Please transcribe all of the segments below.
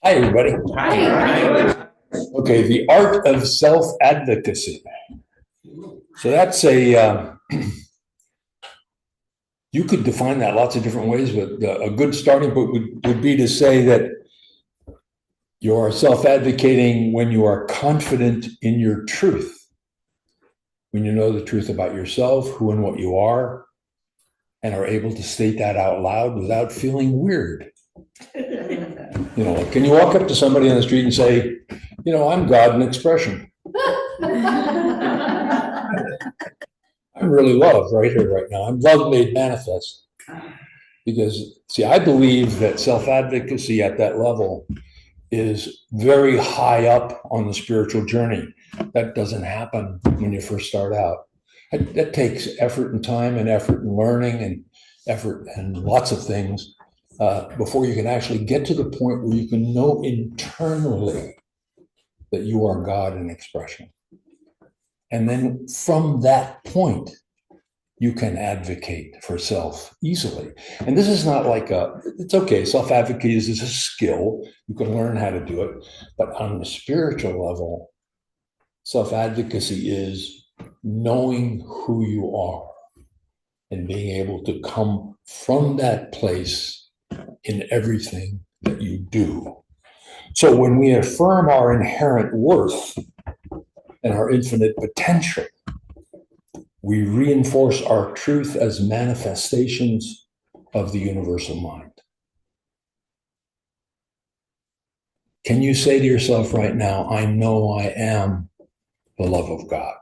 Hi, everybody. Hi. Okay, the art of self-advocacy. So that's you could define that lots of different ways, but a good starting point would be to say that you are self-advocating when you are confident in your truth, when you know the truth about yourself, who and what you are, and are able to state that out loud without feeling weird. Can you walk up to somebody on the street and say, I'm God in expression? I'm really love right here, right now. I'm love made manifest. Because, see, I believe that self-advocacy at that level is very high up on the spiritual journey. That doesn't happen when you first start out. That takes effort and time and effort and learning and effort and lots of things before you can actually get to the point where you can know internally that you are God in expression. And then from that point, you can advocate for self easily. And this is not like it's okay, self-advocacy is a skill. You can learn how to do it. But on the spiritual level, self-advocacy is knowing who you are and being able to come from that place in everything that you do. So when we affirm our inherent worth and our infinite potential, we reinforce our truth as manifestations of the universal mind. Can you say to yourself right now, I know I am the love of God?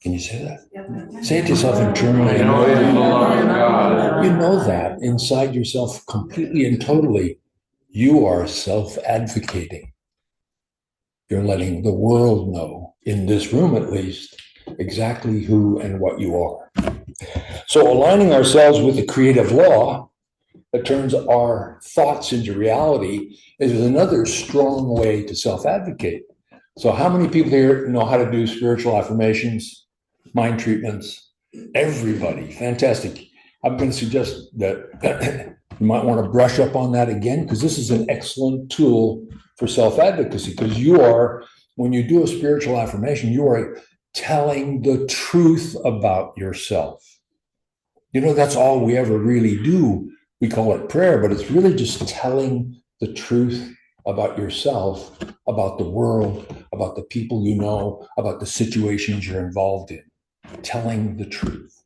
Can you say that? Yep. Say it to yourself internally. I know I am the love of God. You know that inside yourself completely and totally. You are self-advocating. You're letting the world know, in this room at least, exactly who and what you are. So aligning ourselves with the creative law that turns our thoughts into reality is another strong way to self-advocate. So how many people here know how to do spiritual affirmations, mind treatments? Everybody. Fantastic. I'm going to suggest that you might want to brush up on that again, because this is an excellent tool for self-advocacy, because when you do a spiritual affirmation, you are telling the truth about yourself. That's all we ever really do. We call it prayer, but it's really just telling the truth about yourself, about the world, about the people you know, about the situations you're involved in. Telling the truth.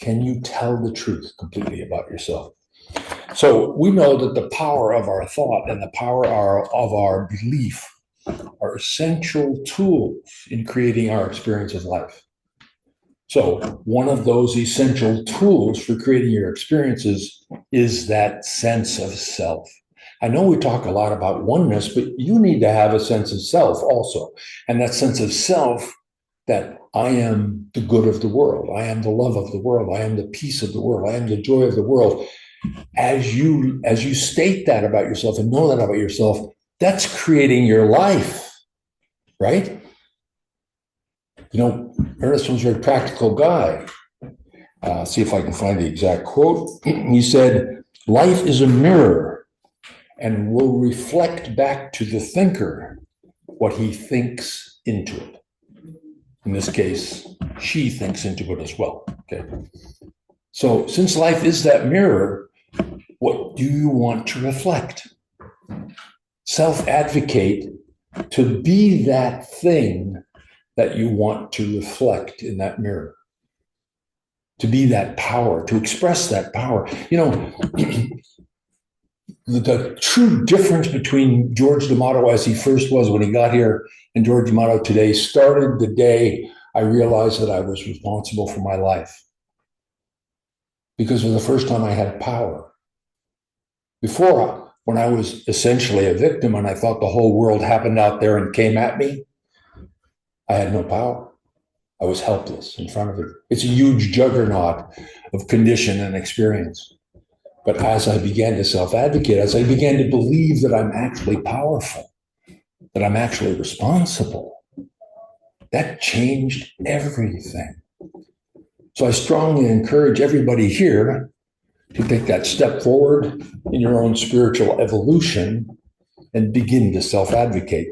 Can you tell the truth completely about yourself? So we know that the power of our thought and the power of our belief are essential tools in creating our experience of life. So one of those essential tools for creating your experiences is that sense of self. I know we talk a lot about oneness, but you need to have a sense of self also. And that sense of self, that I am the good of the world. I am the love of the world. I am the peace of the world. I am the joy of the world. As you state that about yourself and know that about yourself, that's creating your life, right? Ernest was a very practical guy. See if I can find the exact quote. He said, life is a mirror and will reflect back to the thinker what he thinks into it. In this case, she thinks into it as well. Okay. So since life is that mirror, what do you want to reflect? Self-advocate to be that thing that you want to reflect in that mirror, to be that power, to express that power. The true difference between George D'Amato as he first was when he got here and George D'Amato today started the day I realized that I was responsible for my life. Because for the first time I had power. Before, when I was essentially a victim and I thought the whole world happened out there and came at me, I had no power. I was helpless in front of it. It's a huge juggernaut of condition and experience. But as I began to self-advocate, as I began to believe that I'm actually powerful, that I'm actually responsible, that changed everything. So I strongly encourage everybody here to take that step forward in your own spiritual evolution and begin to self-advocate.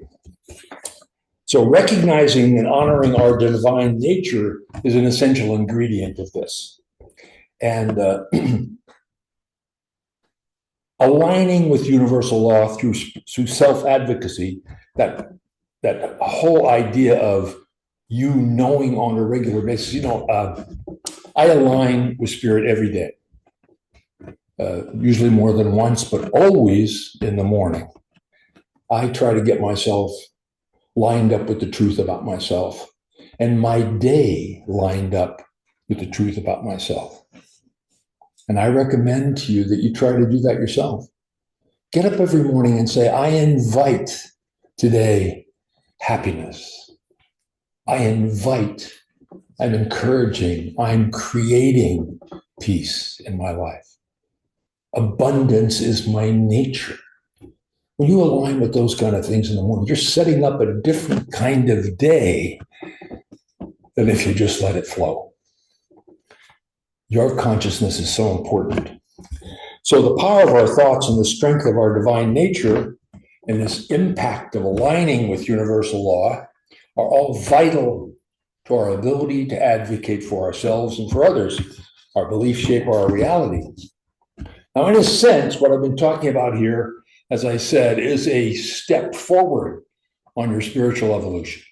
So recognizing and honoring our divine nature is an essential ingredient of this. And aligning with universal law through self-advocacy, that whole idea of you knowing on a regular basis, I align with spirit every day, usually more than once, but always in the morning. I try to get myself lined up with the truth about myself and my day lined up with the truth about myself. And I recommend to you that you try to do that yourself. Get up every morning and say, I invite today happiness. I'm encouraging, I'm creating peace in my life. Abundance is my nature. When you align with those kind of things in the morning, you're setting up a different kind of day than if you just let it flow. Your consciousness is so important. So the power of our thoughts and the strength of our divine nature and this impact of aligning with universal law are all vital to our ability to advocate for ourselves and for others. Our beliefs shape our reality. Now, in a sense, what I've been talking about here, as I said, is a step forward on your spiritual evolution.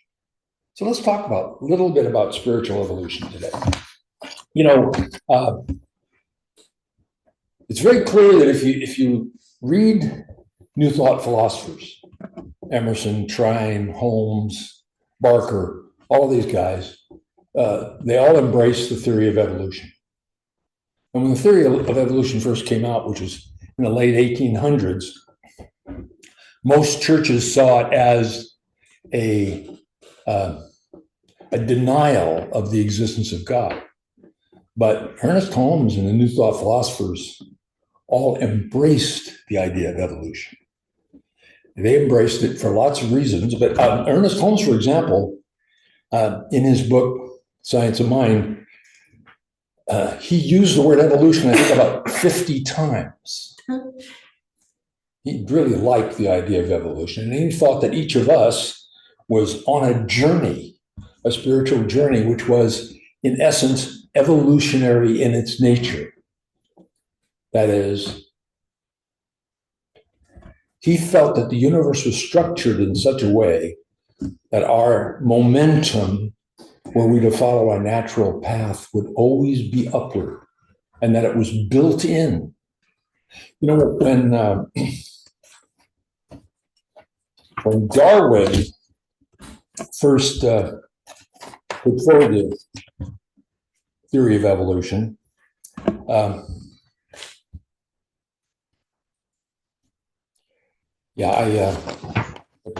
So let's talk a little bit about spiritual evolution today. It's very clear that if you read New Thought philosophers, Emerson, Trine, Holmes, Barker, all of these guys, they all embrace the theory of evolution. And when the theory of evolution first came out, which was in the late 1800s, most churches saw it as a denial of the existence of God. But Ernest Holmes and the New Thought philosophers all embraced the idea of evolution. They embraced it for lots of reasons, but Ernest Holmes, for example, in his book, Science of Mind, he used the word evolution, I think, about 50 times. He really liked the idea of evolution, and he thought that each of us was on a journey, a spiritual journey, which was, in essence, evolutionary in its nature. That is, he felt that the universe was structured in such a way that our momentum, were we to follow our natural path, would always be upward, and that it was built in. When Darwin first put forward the theory of evolution, I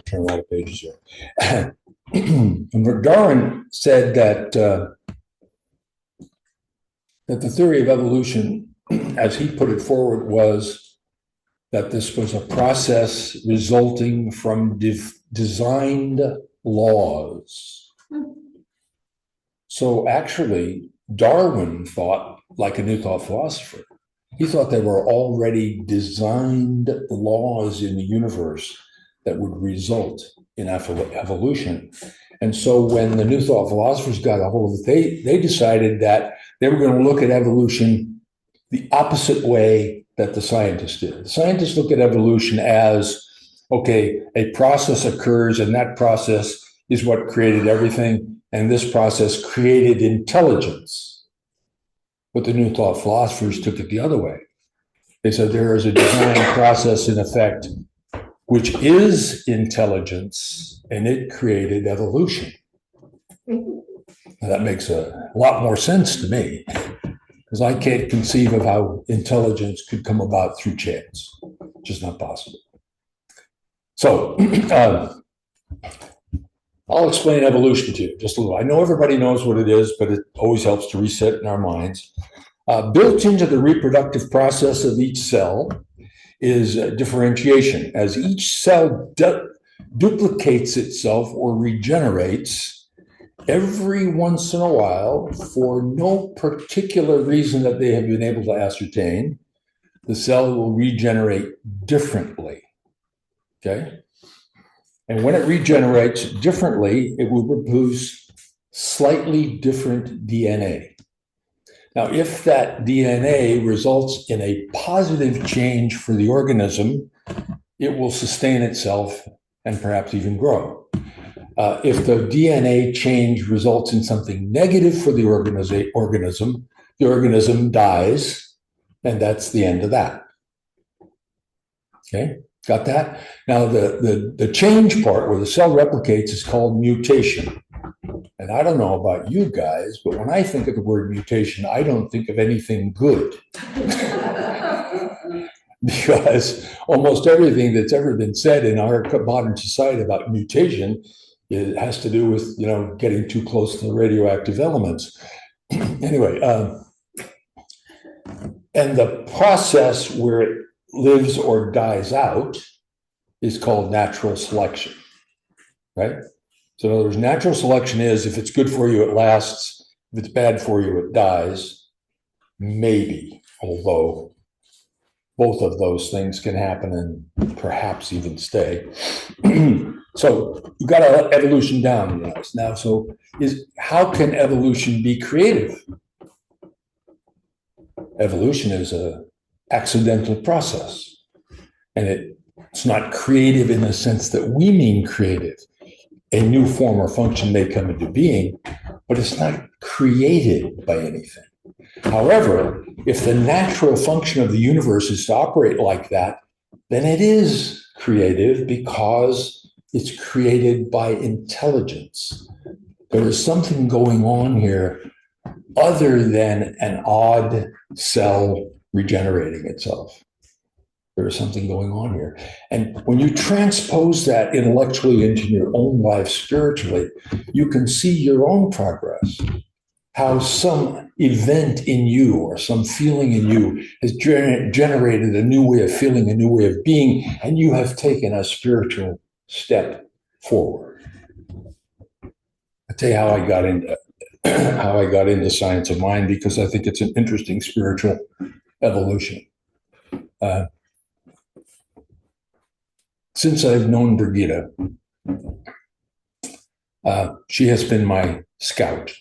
turn a lot of pages here. Darwin said that the theory of evolution, as he put it forward, was that this was a process resulting from designed laws. So actually, Darwin thought like a New Thought philosopher. He thought there were already designed laws in the universe that would result in evolution. And so when the New Thought philosophers got a hold of it, they decided that they were going to look at evolution the opposite way that the scientists did. The scientists look at evolution as, okay, a process occurs, and that process is what created everything, and this process created intelligence. But the New Thought philosophers took it the other way. They said there is a design process in effect which is intelligence, and it created evolution. Now, that makes a lot more sense to me, because I can't conceive of how intelligence could come about through chance. Just not possible. So I'll explain evolution to you just a little. I know everybody knows what it is, but it always helps to reset in our minds. Built into the reproductive process of each cell is differentiation. As each cell duplicates itself or regenerates, every once in a while, for no particular reason that they have been able to ascertain, the cell will regenerate differently. okay? And when it regenerates differently, it will produce slightly different DNA. Now, if that DNA results in a positive change for the organism, it will sustain itself and perhaps even grow. If the DNA change results in something negative for the organism dies, and that's the end of that. Okay, got that? Now, the change part where the cell replicates is called mutation. And I don't know about you guys, but when I think of the word mutation, I don't think of anything good. Because almost everything that's ever been said in our modern society about mutation, it has to do with, getting too close to the radioactive elements. Anyway, and the process where it lives or dies out is called natural selection, right? So in other words, natural selection is if it's good for you, it lasts. If it's bad for you, it dies. Maybe, although both of those things can happen and perhaps even stay. So you've got to let evolution down now. So how can evolution be creative? Evolution is an accidental process, and it's not creative in the sense that we mean creative. A new form or function may come into being, but it's not created by anything. However, if the natural function of the universe is to operate like that, then it is creative because it's created by intelligence. There is something going on here other than an odd cell regenerating itself. There is something going on here. And when you transpose that intellectually into your own life spiritually, you can see your own progress. How some event in you or some feeling in you has generated a new way of feeling, a new way of being, and you have taken a spiritual step forward. I'll tell you how I got into Science of Mind, because I think it's an interesting spiritual evolution. Since I've known Brigitte, she has been my scout.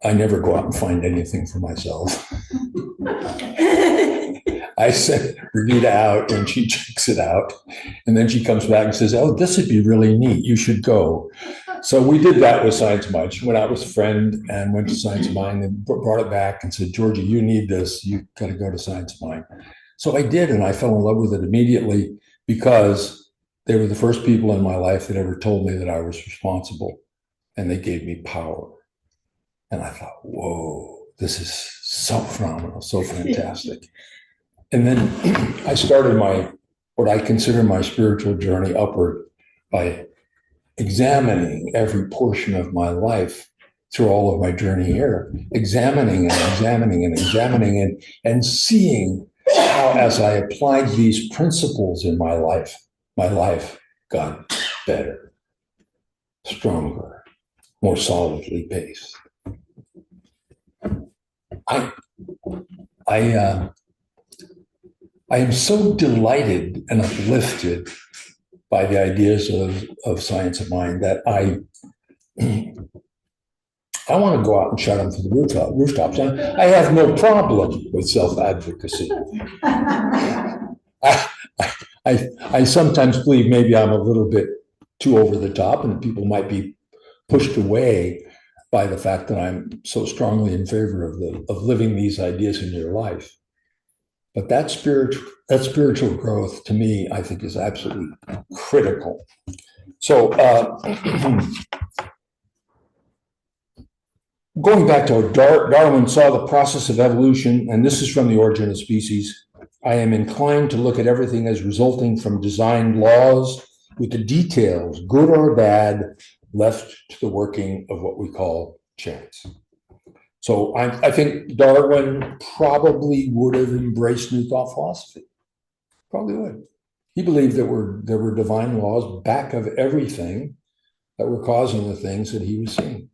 I never go out and find anything for myself. I send Brigitte out and she checks it out. And then she comes back and says, oh, this would be really neat. You should go. So we did that with Science of Mind. She went out with a friend and went to Science of Mind and brought it back and said, Georgie, you need this. You got to go to Science of Mind. So I did, and I fell in love with it immediately because they were the first people in my life that ever told me that I was responsible, and they gave me power. And I thought, whoa, this is so phenomenal, so fantastic. And then I started what I consider my spiritual journey upward by examining every portion of my life through all of my journey here, examining and seeing how, as I applied these principles in my life got better, stronger, more solidly based. I am so delighted and uplifted by the ideas of Science of Mind that I want to go out and shout them from the rooftops. I have no problem with self-advocacy. I sometimes believe maybe I'm a little bit too over the top, and people might be pushed away by the fact that I'm so strongly in favor of living these ideas in your life. But that spiritual growth, to me, I think is absolutely critical. So going back to how Darwin saw the process of evolution, and this is from The Origin of Species, I am inclined to look at everything as resulting from designed laws, with the details, good or bad, left to the working of what we call chance. So I think Darwin probably would have embraced New Thought philosophy. Probably would. He believed that there were divine laws back of everything that were causing the things that he was seeing.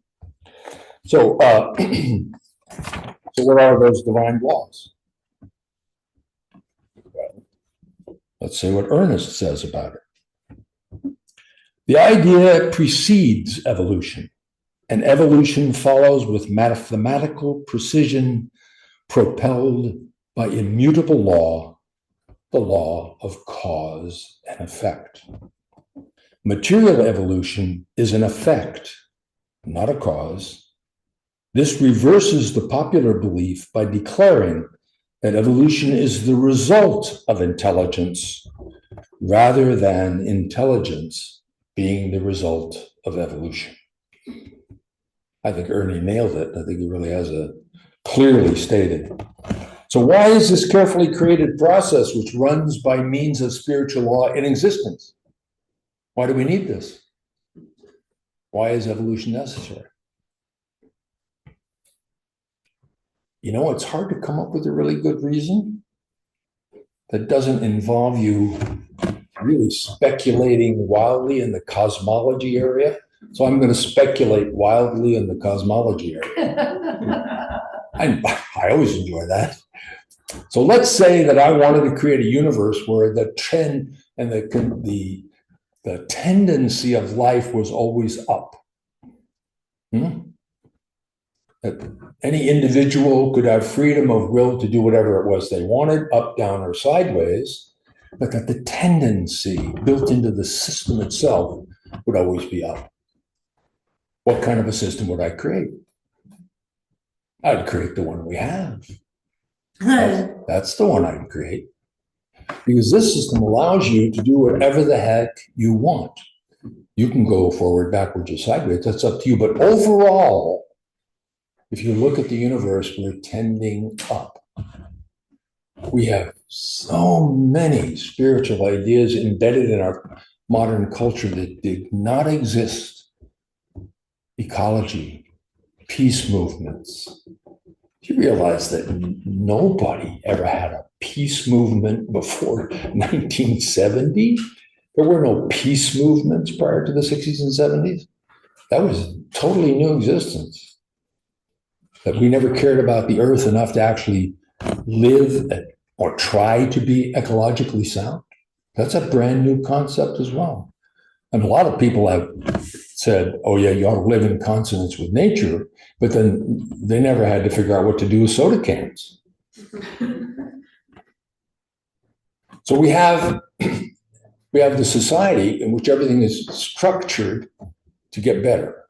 So, so what are those divine laws? Let's see what Ernest says about it. The idea precedes evolution, and evolution follows with mathematical precision, propelled by immutable law, the law of cause and effect. Material evolution is an effect, not a cause. This reverses the popular belief by declaring that evolution is the result of intelligence rather than intelligence being the result of evolution. I think Ernie nailed it. I think he really has a clearly stated. So why is this carefully created process, which runs by means of spiritual law, in existence? Why do we need this? Why is evolution necessary? You know, it's hard to come up with a really good reason that doesn't involve you really speculating wildly in the cosmology area. So I'm going to speculate wildly in the cosmology area. I always enjoy that. So let's say that I wanted to create a universe where the trend and the tendency of life was always up. That any individual could have freedom of will to do whatever it was they wanted, up, down, or sideways, but that the tendency built into the system itself would always be up. What kind of a system would I create? I'd create the one we have. That's the one I'd create. Because this system allows you to do whatever the heck you want. You can go forward, backwards, or sideways. That's up to you. But overall, if you look at the universe, we're tending up. We have so many spiritual ideas embedded in our modern culture that did not exist. Ecology, peace movements. Do you realize that nobody ever had a peace movement before 1970? There were no peace movements prior to the 60s and 70s. That was totally new existence. That we never cared about the earth enough to actually live or try to be ecologically sound. That's a brand new concept as well. And a lot of people have said, oh yeah, you ought to live in consonance with nature, but then they never had to figure out what to do with soda cans. So we have the society in which everything is structured to get better.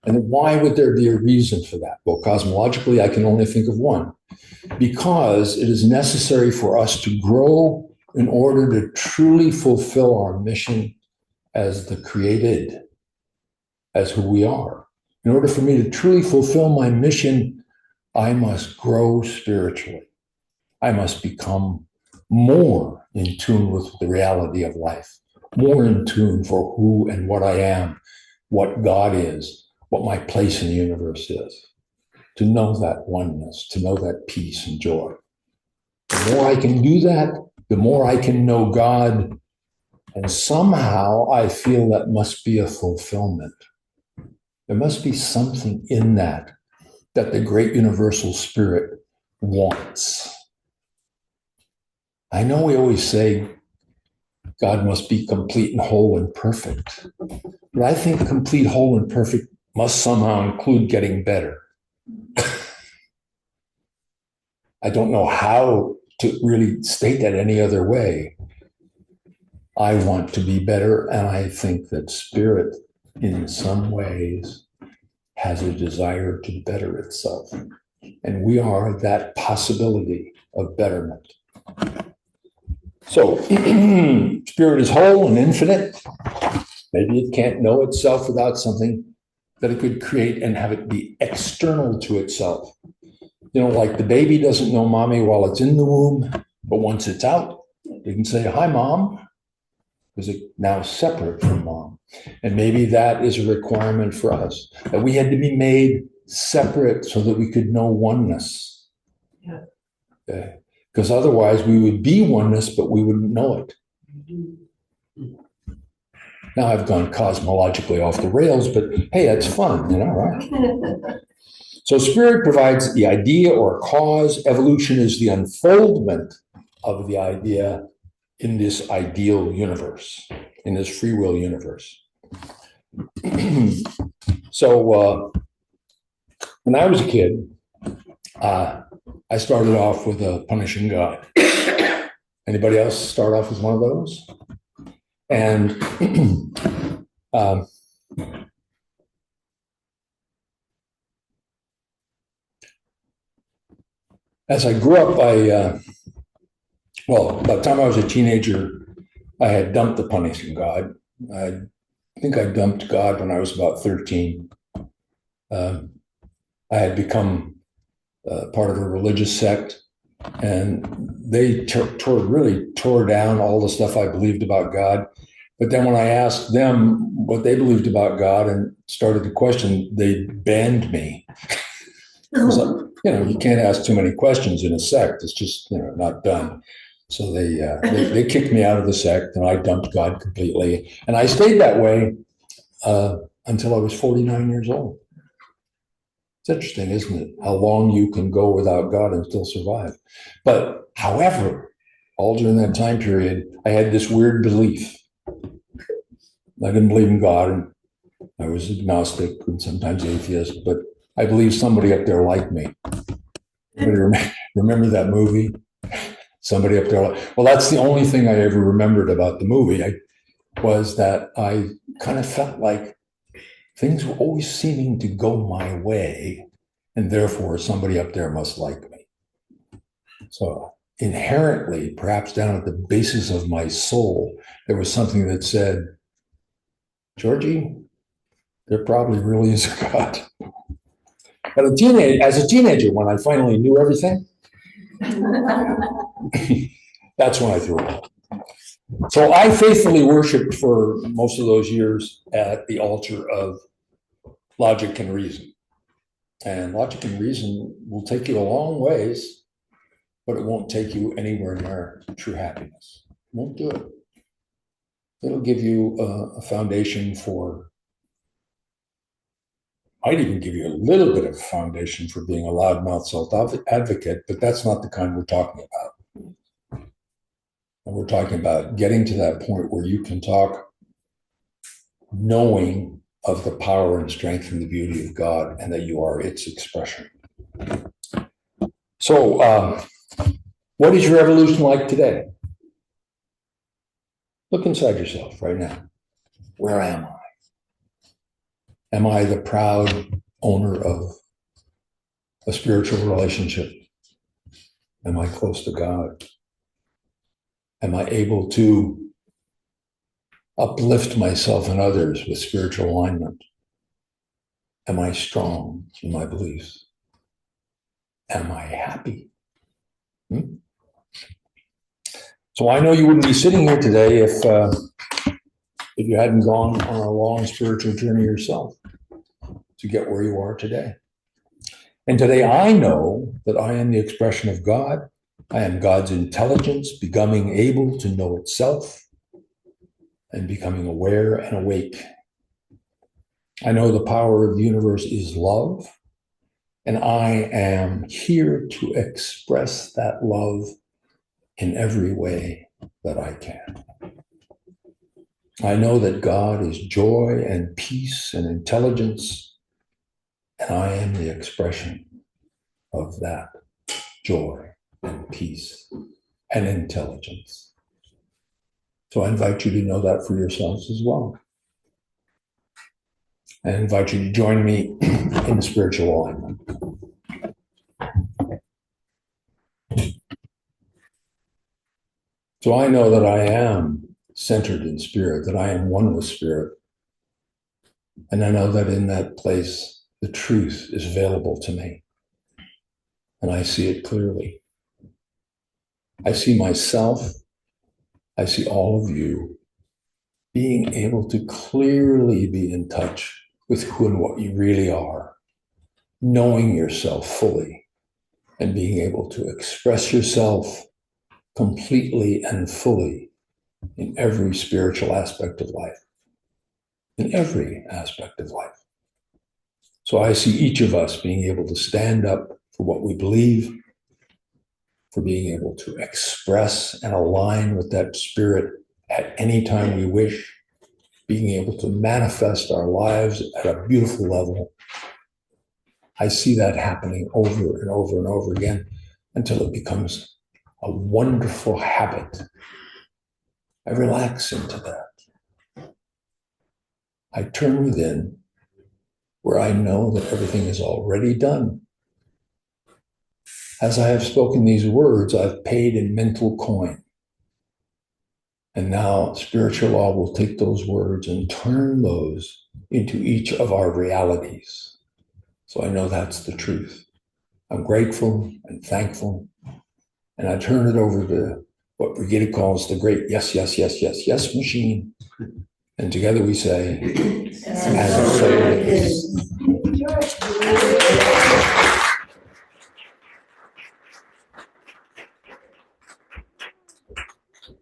And why would there be a reason for that? Well, cosmologically, I can only think of one. Because it is necessary for us to grow in order to truly fulfill our mission as the created, as who we are. In order for me to truly fulfill my mission, I must grow spiritually. I must become more in tune with the reality of life, more in tune for who and what I am, what God is, what my place in the universe is. To know that oneness, to know that peace and joy. The more I can do that, the more I can know God. And somehow I feel that must be a fulfillment. There must be something in that the great universal spirit wants. I know we always say God must be complete and whole and perfect. But I think complete, whole, and perfect must somehow include getting better. I don't know how to really state that any other way. I want to be better, and I think that spirit, in some ways, has a desire to better itself. And we are that possibility of betterment. So, spirit is whole and infinite. Maybe it can't know itself without something that it could create and have it be external to itself. You know, like the baby doesn't know mommy while it's in the womb, but once it's out, it can say, hi, mom, because it's now separate from mom. And maybe that is a requirement for us, that we had to be made separate so that we could know oneness. Yeah. Because otherwise we would be oneness, but we wouldn't know it. Now I've gone cosmologically off the rails, but hey, it's fun, you know, right? So spirit provides the idea or cause. Evolution is the unfoldment of the idea in this ideal universe, in this free will universe. So when I was a kid, I started off with a punishing God. Anybody else start off with one of those? And um, as I grew up, by the time I was a teenager, I had dumped the punishing God. I think I dumped God when I was about 13. I had become part of a religious sect, and they really tore down all the stuff I believed about God. But then when I asked them what they believed about God and started to question, they banned me. So, you can't ask too many questions in a sect. It's just, not done. So they kicked me out of the sect, and I dumped God completely. And I stayed that way until I was 49 years old. It's interesting, isn't it? How long you can go without God and still survive. But however, all during that time period, I had this weird belief. I didn't believe in God, and I was agnostic and sometimes atheist, but I believed somebody up there liked me. Remember that movie? Somebody up there. Well, that's the only thing I ever remembered about the movie. Was that I kind of felt like things were always seeming to go my way, and therefore somebody up there must like me. So inherently, perhaps down at the basis of my soul, there was something that said, Georgie, there probably really is a God. But as a teenager, when I finally knew everything, that's when I threw it out. So I faithfully worshiped for most of those years at the altar of logic and reason. And logic and reason will take you a long ways, but it won't take you anywhere near true happiness. It won't do it. It'll give you a foundation might even give you a little bit of a foundation for being a loudmouth self-advocate, but that's not the kind we're talking about. And we're talking about getting to that point where you can talk knowing of the power and strength and the beauty of God and that you are its expression. So, what is your evolution like today? Look inside yourself right now. Where am I? Am I the proud owner of a spiritual relationship? Am I close to God? Am I able to uplift myself and others with spiritual alignment? Am I strong in my beliefs? Am I happy? So I know you wouldn't be sitting here today if you hadn't gone on a long spiritual journey yourself to get where you are today. And today I know that I am the expression of God. I am God's intelligence, becoming able to know itself and becoming aware and awake. I know the power of the universe is love, and I am here to express that love in every way that I can. I know that God is joy and peace and intelligence, and I am the expression of that joy and peace and intelligence. So I invite you to know that for yourselves as well. I invite you to join me in spiritual alignment. So I know that I am centered in spirit, that I am one with spirit. And I know that in that place, the truth is available to me. And I see it clearly. I see myself. I see all of you being able to clearly be in touch with who and what you really are, knowing yourself fully and being able to express yourself completely and fully in every spiritual aspect of life, in every aspect of life. So I see each of us being able to stand up for what we believe, for being able to express and align with that spirit at any time we wish, being able to manifest our lives at a beautiful level. I see that happening over and over and over again until it becomes a wonderful habit. I relax into that. I turn within where I know that everything is already done. As I have spoken these words, I've paid in mental coin. And now spiritual law will take those words and turn those into each of our realities. So I know that's the truth. I'm grateful and thankful. And I turn it over to what Brigitte calls the great yes, yes, yes, yes, yes machine. And together we say, and so it is.